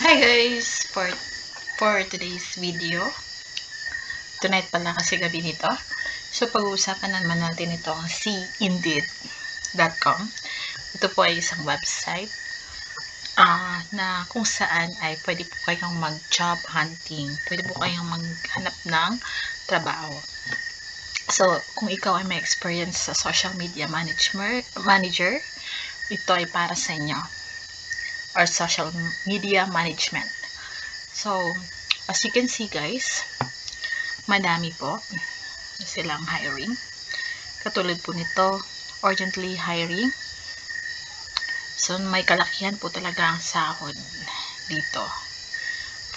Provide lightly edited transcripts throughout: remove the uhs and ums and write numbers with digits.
Hi guys! For today's video, tonight pala kasi gabi nito. So pag-uusapan naman natin itong si Indeed.com. Ito po ay isang website na kung saan ay pwede po kayong mag-job hunting. Pwede po kayong maghanap ng trabaho. So kung ikaw ay may experience sa social media manager, ito ay para sa inyo. Or social media management. So, as you can see guys, madami po silang hiring. Katulad po nito, urgently hiring. So, may kalakihan po talaga ang sahod dito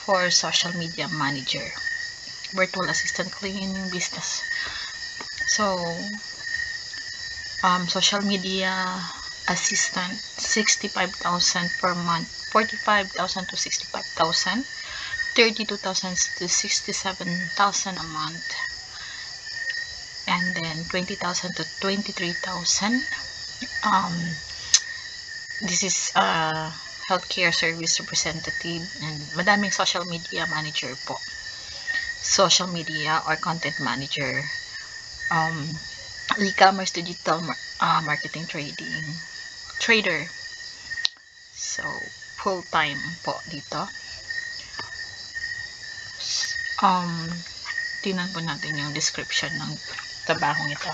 for social media manager. Virtual assistant cleaning business. So, social media assistant, 65,000 per month, 45,000 to 65,000, 32,000 to 67,000 a month, and then 20,000 to 23,000. This is a healthcare service representative, and madaming social media manager po, social media or content manager, e-commerce, digital marketing, trader. So full-time po dito. Tingnan po natin yung description ng trabahong ito.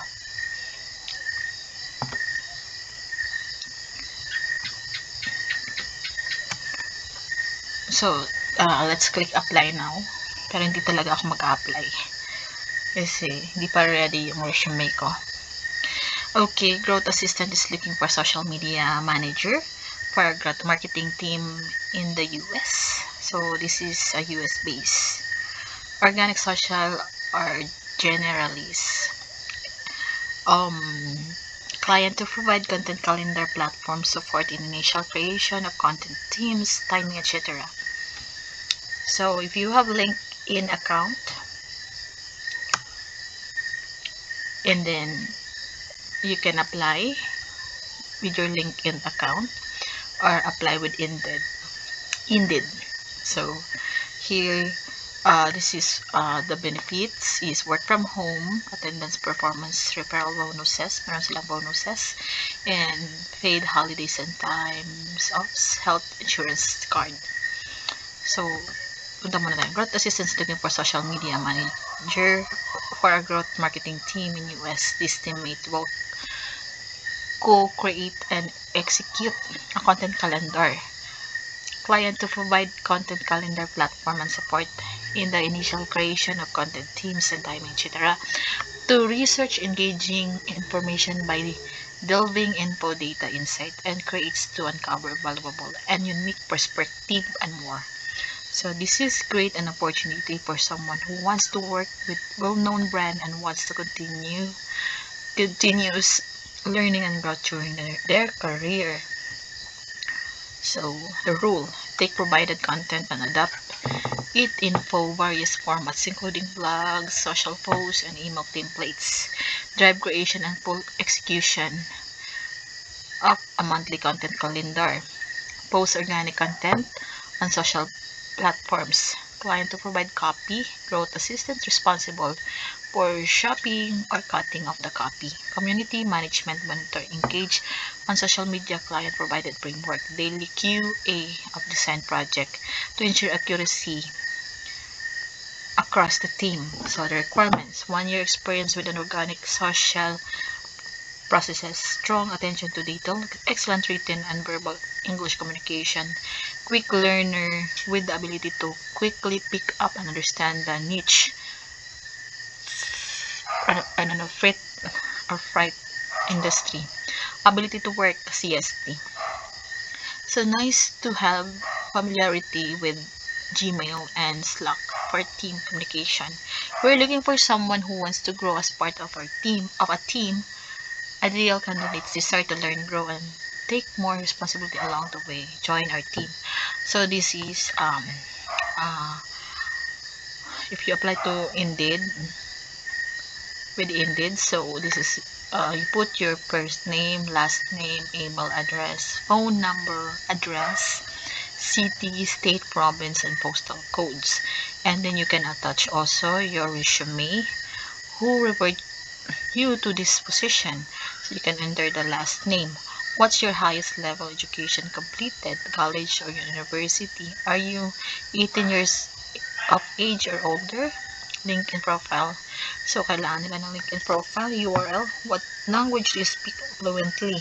So let's click apply now. Pero hindi talaga ako mag-apply kasi hindi pa ready yung resume ko. Okay, growth assistant is looking for social media manager for a growth marketing team in the US. So this is a US base. Organic, social, or generalist. Client to provide content calendar platform support in initial creation of content teams, timing, etc. So if you have LinkedIn account, and then you can apply with your LinkedIn account or apply with Indeed. So here, this is the benefits is work from home, attendance, performance, referral bonuses, meron silang bonuses, and paid holidays and times off, health insurance card. So punta muna tayo. Growth assistance looking for social media manager for a growth marketing team in US. This team may co-create and execute a content calendar. Client to provide content calendar platform and support in the initial creation of content teams and timing, etc. To research engaging information by delving info, data, insight, and creates to uncover valuable and unique perspective and more. So this is great an opportunity for someone who wants to work with well-known brand and wants to continuous learning and growth during their career. So the rule: take provided content and adapt it in various formats, including blogs, social posts, and email templates. Drive creation and full execution of a monthly content calendar. Post organic content on social platforms. Client to provide copy. Growth assistant responsible for shopping or cutting of the copy. Community management, monitor, engage on social media. Client provided framework. Daily QA of design project to ensure accuracy across the team. So the requirements: 1 year experience with an organic social processes, strong attention to detail, excellent written and verbal English communication, quick learner with the ability to quickly pick up and understand the niche, freight industry, ability to work CST. So nice to have familiarity with Gmail and Slack for team communication. We're looking for someone who wants to grow as part of a team. Ideal candidates desire to learn, grow, and take more responsibility along the way. Join our team. So this is if you apply to Indeed, with Indeed, so this is you put your first name, last name, email address, phone number, address, city, state, province, and postal codes. And then you can attach also your resume, who referred you to this position. So you can enter the last name. What's your highest level education completed, college or university? Are you 18 years of age or older? LinkedIn profile. So, kailangan nila ng LinkedIn profile, URL. What language do you speak fluently?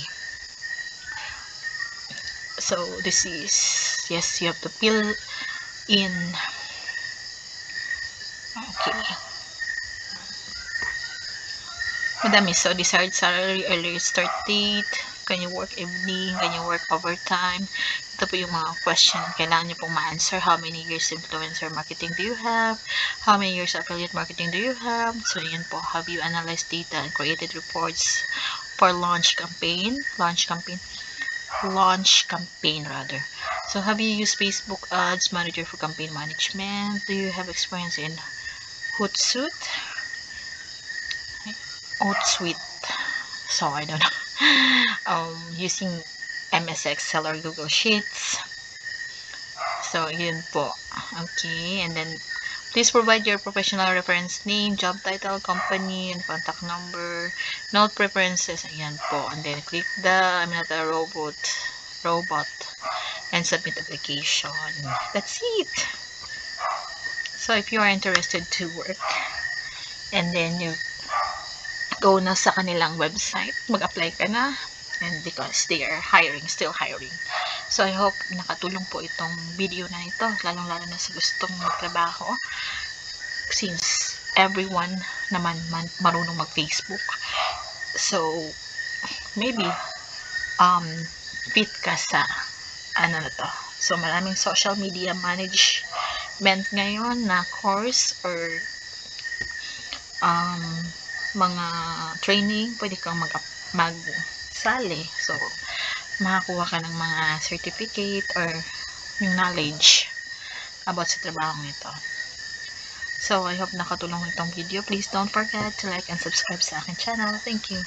So, this is, yes, you have to fill in. Okay. Madami. So, desired salary, earlier start date, can you work evening, can you work overtime? Ito po yung mga question kailangan nyo pong ma-answer. How many years influencer marketing do you have? How many years affiliate marketing do you have? So, yan po. Have you analyzed data and created reports for launch campaign rather. So, have you used Facebook ads manager for campaign management? Do you have experience in Hootsuite? So, I don't know. Using MS Excel or Google Sheets. So, yun po. Okay, and then please provide your professional reference name, job title, company, and contact number. Note preferences. Ayan po. And then click the I'm not a robot and submit application. That's it. So, if you are interested to work and then you go na sa kanilang website, mag-apply ka na, and because they are still hiring. So, I hope nakatulong po itong video na ito, lalong-lalo na sa gustong magtrabaho, since everyone naman marunong mag-Facebook. So, maybe, fit ka sa, ano na to. So, maraming social media management ngayon na course or, mga training, pwede kang magsali. So, makakuha ka ng mga certificate or yung knowledge about sa trabahong ito. So, I hope nakatulong itong video. Please don't forget to like and subscribe sa aking channel. Thank you.